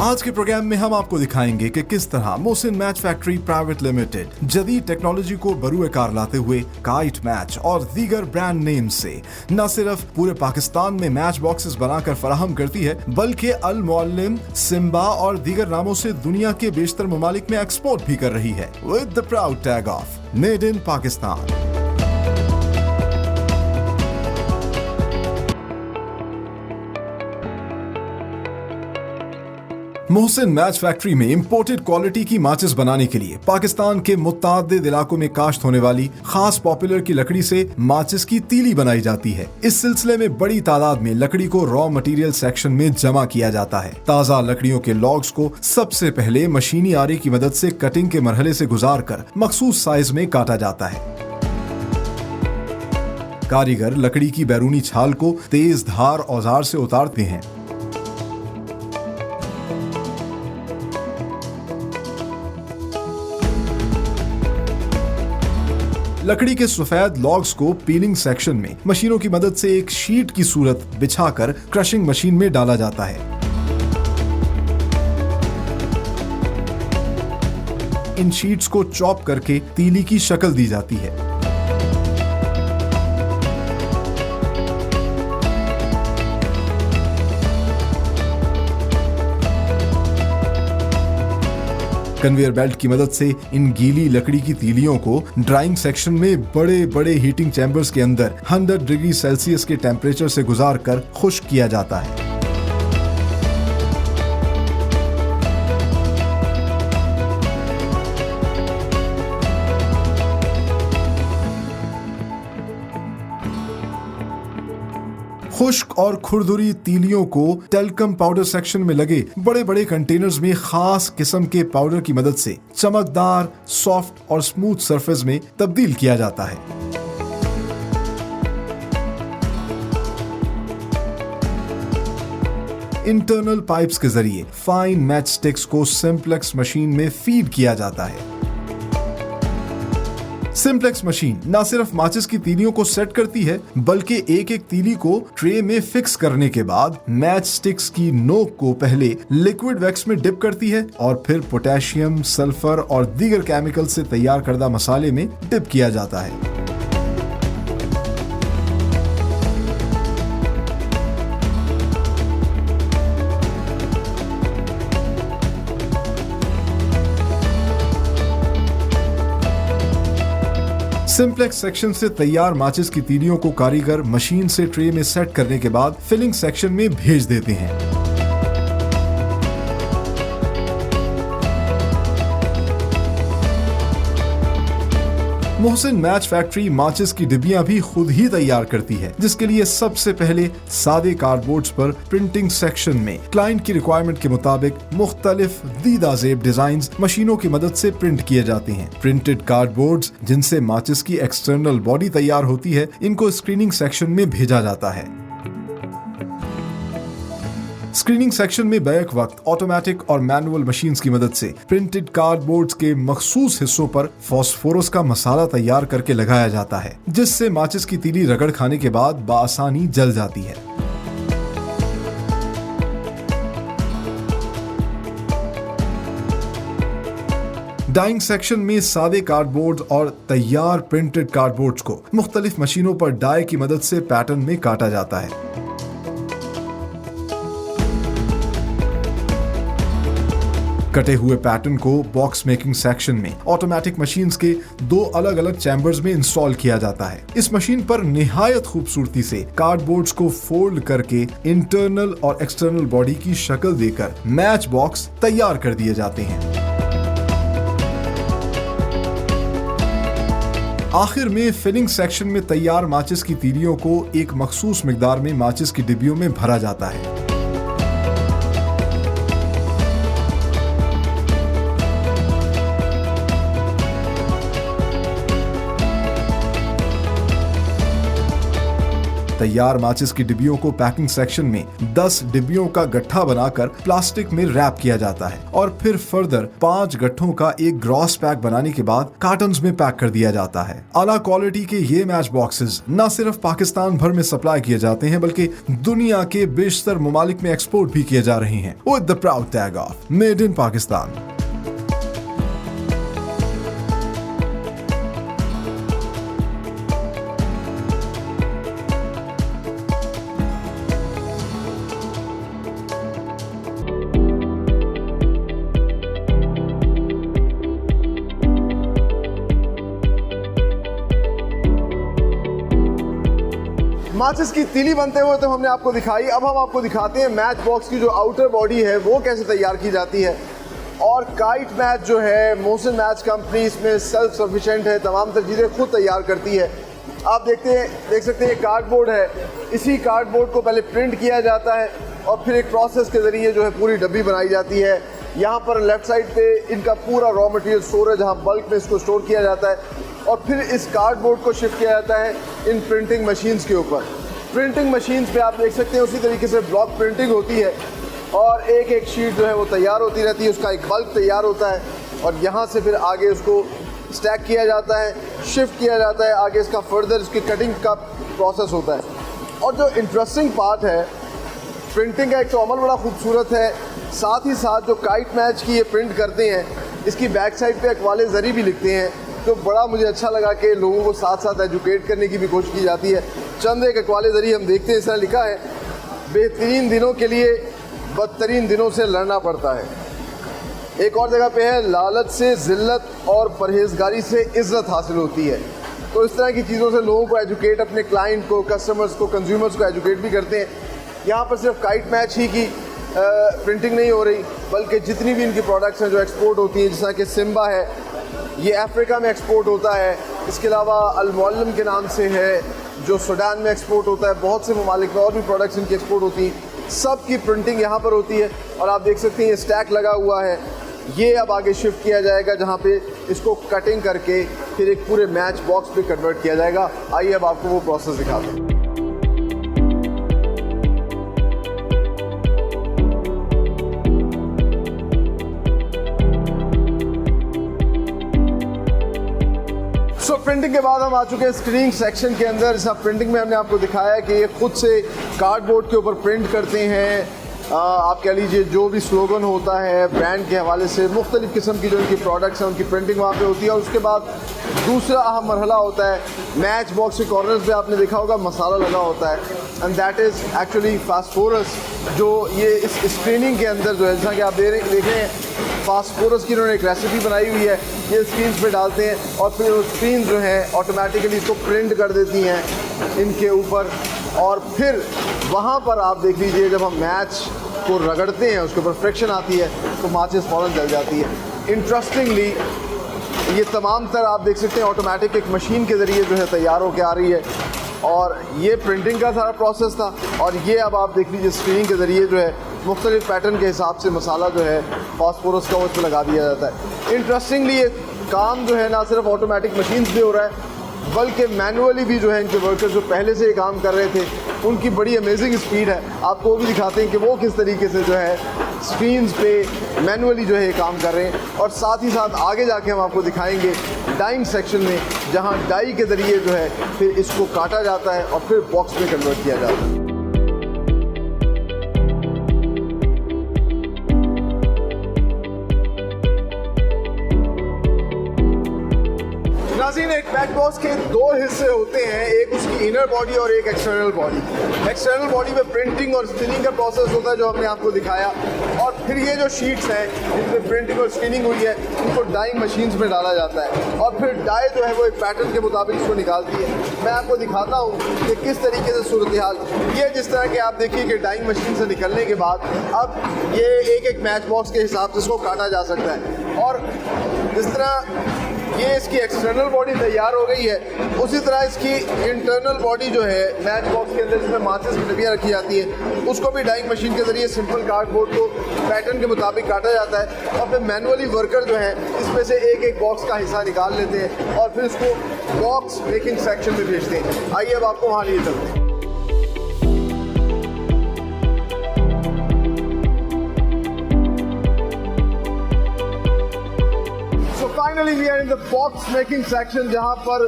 आज के प्रोग्राम में हम आपको दिखाएंगे कि किस तरह Mohsin match factory private limited जदीद टेक्नोलॉजी को बरूए कार लाते हुए काइट मैच और दीगर ब्रांड नेम से न सिर्फ पूरे पाकिस्तान में मैच बॉक्सेस बनाकर फराहम करती है, बल्कि अल मुअल्लिम, सिम्बा और दीगर नामों से दुनिया के बेशतर ममालिक में एक्सपोर्ट भी कर रही है with the proud tag of made in Pakistan. Mohsin match factory में इंपोर्टेड क्वालिटी की माचिस बनाने के लिए पाकिस्तान के मुत्तादिद इलाकों में काश्त होने वाली खास पॉपुलर की लकड़ी से माचिस की तीली बनाई जाती है। इस सिलसिले में बड़ी तादाद में लकड़ी को रॉ मटेरियल सेक्शन में जमा किया जाता है। ताज़ा लकड़ियों के लॉग्स को सबसे पहले मशीनी आरे की मदद से कटिंग के मरहले से गुजार कर मखसूस साइज में काटा जाता है। कारीगर लकड़ी की बैरूनी छाल को तेज धार औजार से उतारते हैं। लकड़ी के सफेद लॉग्स को पीलिंग सेक्शन में मशीनों की मदद से एक शीट की सूरत बिछाकर क्रशिंग मशीन में डाला जाता है। इन शीट्स को चॉप करके तीली की शक्ल दी जाती है। कन्वेयर बेल्ट की मदद से इन गीली लकड़ी की तीलियों को ड्राइंग सेक्शन में बड़े बड़े हीटिंग चैम्बर्स के अंदर 100 डिग्री सेल्सियस के टेम्परेचर से गुजार कर खुश्क किया जाता है। खुश्क और खुरदुरी तीलियों को टेल्कम पाउडर सेक्शन में लगे बड़े बड़े कंटेनर्स में खास किस्म के पाउडर की मदद से चमकदार, सॉफ्ट और स्मूथ सरफेस में तब्दील किया जाता है। इंटरनल पाइप्स के जरिए फाइन मैच स्टिक्स को सिंप्लेक्स मशीन में फीड किया जाता है। सिंप्लेक्स मशीन न सिर्फ माचिस की तीलियों को सेट करती है, बल्कि एक एक तीली को ट्रे में फिक्स करने के बाद मैच स्टिक्स की नोक को पहले लिक्विड वैक्स में डिप करती है और फिर पोटेशियम, सल्फर और दीगर केमिकल से तैयार करदा मसाले में डिप किया जाता है। सिंप्लेक्स सेक्शन से तैयार माचिस की तीलियों को कारीगर मशीन से ट्रे में सेट करने के बाद फिलिंग सेक्शन में भेज देते हैं। मोहसिन मैच फैक्ट्री माचिस की डिब्बियां भी खुद ही तैयार करती है, जिसके लिए सबसे पहले सादे कार्डबोर्ड्स पर प्रिंटिंग सेक्शन में क्लाइंट की रिक्वायरमेंट के मुताबिक मुख्तलिफ दीदा ज़ेब डिजाइन्स मशीनों की मदद से प्रिंट किए जाते हैं। प्रिंटेड कार्डबोर्ड्स जिनसे माचिस की एक्सटर्नल बॉडी तैयार होती है, इनको स्क्रीनिंग सेक्शन में भेजा जाता है। स्क्रीनिंग सेक्शन में बैक वक्त ऑटोमेटिक और मैनुअल मशीन्स की मदद से प्रिंटेड कार्डबोर्ड्स के मखसूस हिस्सों पर फास्फोरस का मसाला तैयार करके लगाया जाता है, जिससे माचिस की तीली रगड़ खाने के बाद बआसानी जल जाती है। डाइंग सेक्शन में सादे कार्डबोर्ड और तैयार प्रिंटेड कार्डबोर्ड्स को मुख्तलिफ मशीनों पर डाई की मदद से पैटर्न में काटा जाता है। कटे हुए पैटर्न को बॉक्स मेकिंग सेक्शन में ऑटोमेटिक मशीन्स के दो अलग अलग चैम्बर्स में इंस्टॉल किया जाता है। इस मशीन पर निहायत खूबसूरती से कार्डबोर्ड्स को फोल्ड करके इंटरनल और एक्सटर्नल बॉडी की शक्ल देकर मैच बॉक्स तैयार कर दिए जाते हैं। आखिर में फिलिंग सेक्शन में तैयार माचिस की तीलियों को एक मखसूस मिकदार में माचिस की डिब्बियों में भरा जाता है। तैयार माचिस की डिब्बियों को पैकिंग सेक्शन में 10 डिब्बियों का गट्ठा बनाकर प्लास्टिक में रैप किया जाता है और फिर फर्दर 5 गट्ठों का एक ग्रॉस पैक बनाने के बाद कार्टन्स में पैक कर दिया जाता है। आला क्वालिटी के ये मैच बॉक्सेस न सिर्फ पाकिस्तान भर में सप्लाई किए जाते हैं बल्कि दुनिया के बेशतर ममालिक में एक्सपोर्ट भी किए जा रहे हैं with the proud tag of made in Pakistan. माचिस की तीली बनते हुए तो हमने आपको दिखाई। अब हम आपको दिखाते हैं मैच बॉक्स की जो आउटर बॉडी है वो कैसे तैयार की जाती है। और काइट मैच जो है, मोहसिन मैच कंपनी इसमें सेल्फ सफिशिएंट है, तमाम तर चीज़ें खुद तैयार करती है। आप देख सकते हैं कार्डबोर्ड है, इसी कार्डबोर्ड को पहले प्रिंट किया जाता है और फिर एक प्रोसेस के ज़रिए जो है पूरी डब्बी बनाई जाती है। यहाँ पर लेफ्ट साइड पे इनका पूरा रॉ मटेरियल स्टोर है जहाँ बल्क में इसको स्टोर किया जाता है और फिर इस कार्डबोर्ड को शिफ्ट किया जाता है इन प्रिंटिंग मशीन्स के ऊपर। प्रिंटिंग मशीन्स पे आप देख सकते हैं उसी तरीके से ब्लॉक प्रिंटिंग होती है और एक एक शीट जो है वो तैयार होती रहती है, उसका एक बल्क तैयार होता है और यहाँ से फिर आगे उसको स्टैक किया जाता है, शिफ्ट किया जाता है, आगे इसका फर्दर इसकी कटिंग का प्रोसेस होता है। और जो इंटरेस्टिंग पार्ट है प्रिंटिंग का, एक तो अमल बड़ा खूबसूरत है, साथ ही साथ जो काइट मैच की ये प्रिंट करते हैं इसकी बैक साइड पे अकवाले ज़री भी लिखते हैं, जो बड़ा मुझे अच्छा लगा कि लोगों को साथ साथ एजुकेट करने की भी कोशिश की जाती है। चंद एक अकवाले ज़रिए हम देखते हैं, इस तरह लिखा है, बेहतरीन दिनों के लिए बदतरीन दिनों से लड़ना पड़ता है। एक और जगह पे है, लालच से ज़िल्लत और परहेजगारी से इज़्ज़त हासिल होती है। तो इस तरह की चीज़ों से लोगों को एजुकेट, अपने क्लाइंट को, कस्टमर्स को, कंज्यूमर्स को एजुकेट भी करते हैं। यहाँ पर सिर्फ काइट मैच ही की प्रिंटिंग नहीं हो रही बल्कि जितनी भी इनकी प्रोडक्ट्स हैं जो एक्सपोर्ट होती हैं, जैसा कि सिम्बा है, ये अफ्रीका में एक्सपोर्ट होता है। इसके अलावा अल-मुअल्लम के नाम से है जो सूडान में एक्सपोर्ट होता है। बहुत से ममालिक में और भी प्रोडक्ट्स इनकी एक्सपोर्ट होती हैं, सब की प्रिंटिंग यहाँ पर होती है। और आप देख सकते हैं ये स्टैक लगा हुआ है, ये अब आगे शिफ्ट किया जाएगा जहाँ पे इसको कटिंग करके फिर एक पूरे मैच बॉक्स पे कन्वर्ट किया जाएगा। आइए अब आपको वो प्रोसेस दिखाते हैं। प्रिंटिंग के बाद हम आ चुके हैं स्क्रीनिंग सेक्शन के अंदर। जैसा प्रिंटिंग में हमने आपको दिखाया है कि ये खुद से कार्डबोर्ड के ऊपर प्रिंट करते हैं। आप कह लीजिए जो भी स्लोगन होता है ब्रांड के हवाले से, मुख्तलिफ़ किस्म की जो इनकी प्रोडक्ट्स हैं उनकी प्रिंटिंग वहाँ पे होती है। और उसके बाद दूसरा अहम मरहला होता है मैच बॉक्स के कॉर्नर्स पे आपने देखा होगा मसाला लगा होता है, and that is actually phosphorus, जो ये इस स्क्रीनिंग के अंदर जो है, जैसा कि आप देख रहे हैं फास्फोरस की इन्होंने एक रेसिपी बनाई हुई है, ये स्क्रीन पे डालते हैं और फिर वो स्क्रीन जो है ऑटोमेटिकली इसको प्रिंट कर देती हैं इनके ऊपर। और फिर वहाँ पर आप देख लीजिए जब हम मैच को रगड़ते हैं उसके ऊपर फ्रिक्शन आती है तो माचिस फ़ौरन जल जाती है। इंटरेस्टिंगली ये तमाम तर आप देख सकते हैं ऑटोमेटिक एक मशीन के ज़रिए जो है तैयार होकर आ रही है। और ये प्रिंटिंग का सारा प्रोसेस था और ये अब आप देख लीजिए स्क्रीनिंग के ज़रिए जो है मुख्तलिफ पैटर्न के हिसाब से मसाला जो है फास्फोरस का उसमें लगा दिया जाता है। इंटरेस्टिंगली ये काम जो है ना सिर्फ ऑटोमेटिक मशीन से हो रहा है बल्कि मैनुअली भी जो है इनके वर्कर्स जो पहले से ये काम कर रहे थे उनकी बड़ी अमेजिंग स्पीड है। आपको वो भी दिखाते हैं कि वो किस तरीके से जो है स्क्रीन्स पे मैनुअली जो है ये काम कर रहे हैं। और साथ ही साथ आगे जाके हम आपको दिखाएंगे डाइंग सेक्शन में, जहाँ डाई के ज़रिए जो है फिर इसको काटा जाता है और फिर बॉक्स में कन्वर्ट किया जाता है। नाज़रीन, एक मैच बॉक्स के दो हिस्से होते हैं, एक उसकी इनर बॉडी और एक एक्सटर्नल बॉडी। एक्सटर्नल बॉडी में प्रिंटिंग और स्पिनिंग का प्रोसेस होता है जो हमने आपको दिखाया, और फिर ये जो शीट्स हैं जिनमें प्रिंटिंग और स्पिनिंग हुई है उनको डाइंग मशीन्स में डाला जाता है और फिर डाई जो है वो एक पैटर्न के मुताबिक इसको निकालती है। मैं आपको दिखाता हूँ कि किस तरीके से सूरत हाल ये, जिस तरह के आप देखिए कि डाइंग मशीन से निकलने के बाद अब ये एक एक मैच बॉक्स के हिसाब से इसको काटा जा सकता है। और जिस तरह ये इसकी एक्सटर्नल बॉडी तैयार हो गई है, उसी तरह इसकी इंटरनल बॉडी जो है मैच बॉक्स के अंदर जिसमें माचिस की डब्बियाँ रखी जाती है उसको भी डाइंग मशीन के ज़रिए सिंपल कार्डबोर्ड को पैटर्न के मुताबिक काटा जाता है और फिर मैनुअली वर्कर जो है इसमें से एक एक बॉक्स का हिस्सा निकाल लेते हैं और फिर इसको बॉक्स मेकिंग सेक्शन में भेजते हैं। आइए अब आपको वहाँ लिए चलते हैं। Finally we are in the box making section, जहां पर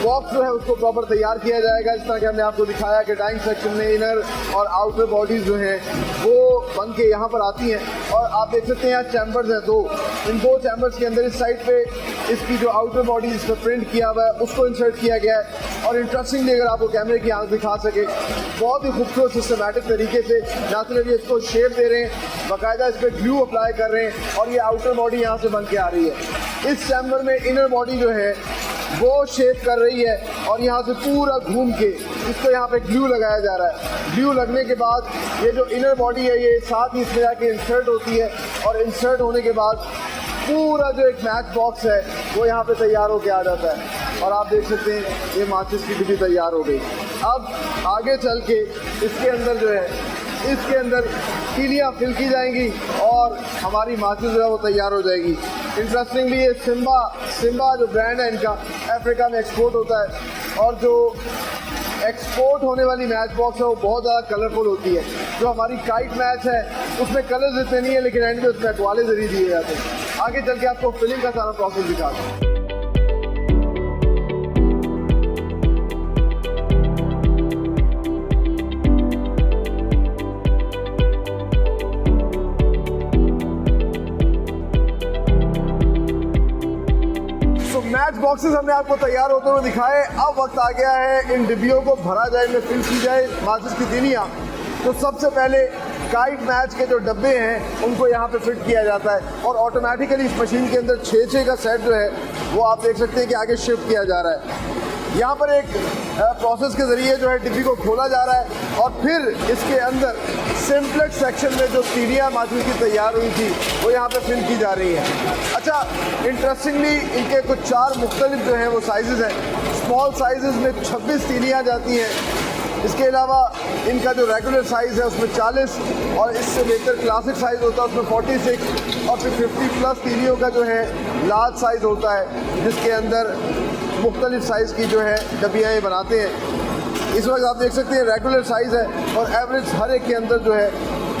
बॉक्स जो है उसको प्रॉपर तैयार किया जाएगा। इस तरह के हमने आपको दिखाया कि डाइंग सेक्शन में इनर और आउटर बॉडीज जो है वो बन के यहाँ पर आती हैं। और आप देख सकते हैं यहाँ चैम्बर्स हैं दो, इन दो चैम्बर्स के अंदर इस साइड पे इसकी जो आउटर बॉडी इस पर प्रिंट किया हुआ है उसको इंसर्ट किया गया है। और इंटरेस्टिंगली अगर आपको कैमरे की आंख दिखा सके, बहुत ही खूबसूरत सिस्टमेटिक तरीके से ना सिर्फ ये इसको शेप दे रहे हैं, बाकायदा इस पर ग्लू अप्लाई कर रहे हैं और ये आउटर बॉडी यहाँ से बन के आ रही है। इस चैम्बर में इनर बॉडी जो है वो शेप कर रही है और यहाँ से पूरा घूम के इसको यहाँ पे ग्लू लगाया जा रहा है। ग्लू लगने के बाद ये जो इनर बॉडी है ये साथ ही इसमें जाके इंसर्ट होती है और इंसर्ट होने के बाद पूरा जो एक मैच बॉक्स है वो यहाँ पे तैयार होके आ जाता है। और आप देख सकते हैं ये माचिस की डिब्बी तैयार हो गई। अब आगे चल के इसके अंदर जो है इसके अंदर तीलियाँ फिल की जाएंगी और हमारी माचिस जो है वो तैयार हो जाएगी। इंटरेस्टिंगली ये सिम्बा जो ब्रांड है इनका अफ्रीका में एक्सपोर्ट होता है और जो एक्सपोर्ट होने वाली मैच बॉक्स है वो बहुत ज़्यादा कलरफुल होती है। जो हमारी काइट मैच है उसमें कलर्स इतने नहीं है, लेकिन एंड में उसमें अटवाले जरिए दिए जाते हैं। आगे चल के आपको फिलिंग का सारा प्रोसेस दिखाते हैं। मैच बॉक्सेस हमने आपको तैयार होते हुए दिखाए। अब वक्त आ गया है इन डिब्बियों को भरा जाए, इनमें फिल की जाए माचिस की तीलियाँ। तो सबसे पहले काइट मैच के जो डब्बे हैं उनको यहाँ पे फिट किया जाता है और ऑटोमेटिकली इस मशीन के अंदर 6 का सेट जो है वो आप देख सकते हैं कि आगे शिफ्ट किया जा रहा है। यहाँ पर एक प्रोसेस के ज़रिए जो है डिब्बी को खोला जा रहा है और फिर इसके अंदर सिम्प्लेक्स सेक्शन में जो तीलियाँ माचिस की तैयार हुई थी वो यहाँ पे फिल की जा रही है। अच्छा, इंटरेस्टिंगली इनके कुछ 4 मुख्तलिफ जो हैं वो साइज़ हैं। स्मॉल साइज़ में 26 तीलियाँ जाती हैं। इसके अलावा इनका जो रेगुलर साइज़ है उसमें 40 और इससे बेहतर क्लासिक साइज़ होता है उसमें 46 और फिर 50+ तीलियों का जो है लार्ज साइज़ होता है जिसके अंदर मुख्तलिफ साइज़ की जो है डब्बियाँ ये बनाते हैं। इस वक्त आप देख सकते हैं रेगुलर साइज़ है और एवरेज हर एक के अंदर जो है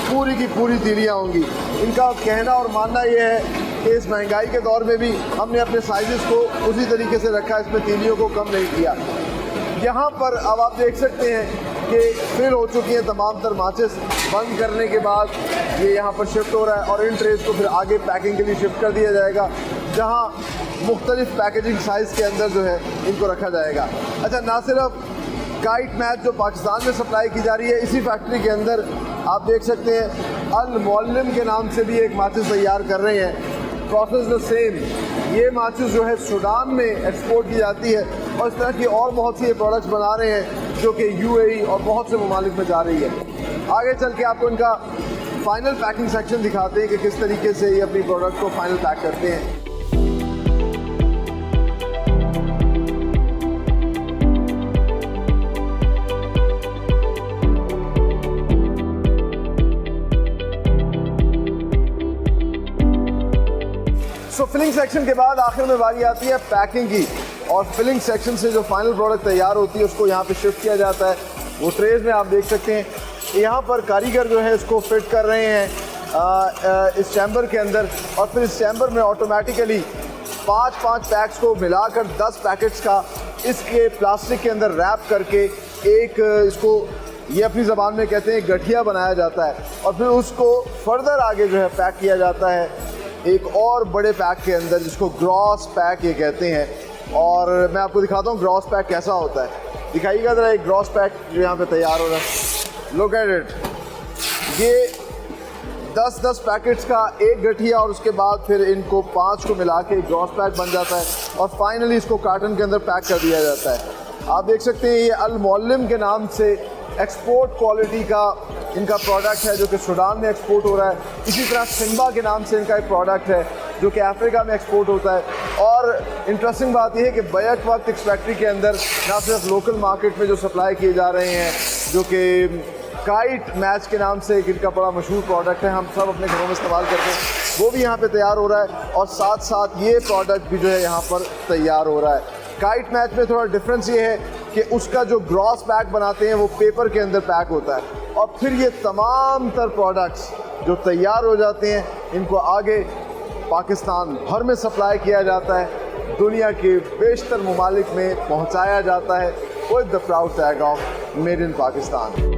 पूरी की पूरी तीलियाँ होंगी। इनका कहना और मानना ये है कि इस महंगाई के दौर में भी हमने अपने साइज़ को उसी तरीके से रखा, इसमें तीलियों को कम नहीं किया। यहाँ पर अब आप देख सकते हैं कि फिल हो चुकी हैं तमाम तर माचिस। बंद करने के बाद ये यहाँ पर शिफ्ट हो रहा है और इन ट्रेस को फिर आगे पैकिंग के लिए शिफ्ट कर दिया जाएगा, जहाँ मुख्तलिफ पैकेजिंग साइज़ के अंदर जो है इनको रखा जाएगा। अच्छा, ना सिर्फ काइट मैच जो पाकिस्तान में सप्लाई की जा रही है, इसी फैक्ट्री के अंदर आप देख सकते हैं अल मुअल्लिम के नाम से भी एक माचिस तैयार कर रहे हैं। Process the same. ये माचिस जो है सूडान में एक्सपोर्ट की जाती है और इस तरह की और बहुत सी प्रोडक्ट्स बना रहे हैं जो कि UAE और बहुत से ममालिक में जा रही है। आगे चल के आपको इनका फाइनल पैकिंग सेक्शन दिखाते हैं कि किस तरीके से ये अपनी प्रोडक्ट को फाइनल पैक करते हैं। सो फिलिंग सेक्शन के बाद आखिर में बारी आती है पैकिंग की और फिलिंग सेक्शन से जो फाइनल प्रोडक्ट तैयार होती है उसको यहाँ पे शिफ्ट किया जाता है। वो ट्रेज में आप देख सकते हैं यहाँ पर कारीगर जो है इसको फिट कर रहे हैं इस चैम्बर के अंदर और फिर इस चैम्बर में ऑटोमेटिकली 5 पैक्स को मिलाकर 10 पैकेट्स का इसके प्लास्टिक के अंदर रैप करके एक इसको ये अपनी ज़बान में कहते हैं गठिया बनाया जाता है और फिर उसको फर्दर आगे जो है पैक किया जाता है एक और बड़े पैक के अंदर जिसको ग्रॉस पैक ये कहते हैं। और मैं आपको दिखाता हूँ ग्रॉस पैक कैसा होता है। दिखाइएगा ज़रा एक ग्रॉस पैक जो यहाँ पे तैयार हो रहा है। Look at it. ये 10 पैकेट्स का एक गठिया और उसके बाद फिर इनको 5 को मिला के ग्रॉस पैक बन जाता है और फाइनली इसको कार्टन के अंदर पैक कर दिया जाता है। आप देख सकते हैं ये अल मुअल्लिम के नाम से एक्सपोर्ट क्वालिटी का इनका प्रोडक्ट है जो कि सूडान में एक्सपोर्ट हो रहा है। इसी तरह सिम्बा के नाम से इनका एक प्रोडक्ट है जो कि अफ्रीका में एक्सपोर्ट होता है। और इंटरेस्टिंग बात यह है कि बैक वक्त इस फैक्ट्री के अंदर ना सिर्फ लोकल मार्केट में जो सप्लाई किए जा रहे हैं जो कि काइट मैच के नाम से इनका बड़ा मशहूर प्रोडक्ट है, हम सब अपने घरों में इस्तेमाल करते हैं, वो भी यहाँ पे तैयार हो रहा है और साथ साथ ये प्रोडक्ट भी जो है यहाँ पर तैयार हो रहा है। काइट मैच में थोड़ा डिफरेंस ये है कि उसका जो ग्रॉस पैक बनाते हैं वो पेपर के अंदर पैक होता है और फिर ये तमाम तर प्रोडक्ट्स जो तैयार हो जाते हैं इनको आगे पाकिस्तान भर में सप्लाई किया जाता है, दुनिया के बेशतर ममालिक में पहुंचाया जाता है with the proud tag of made in Pakistan.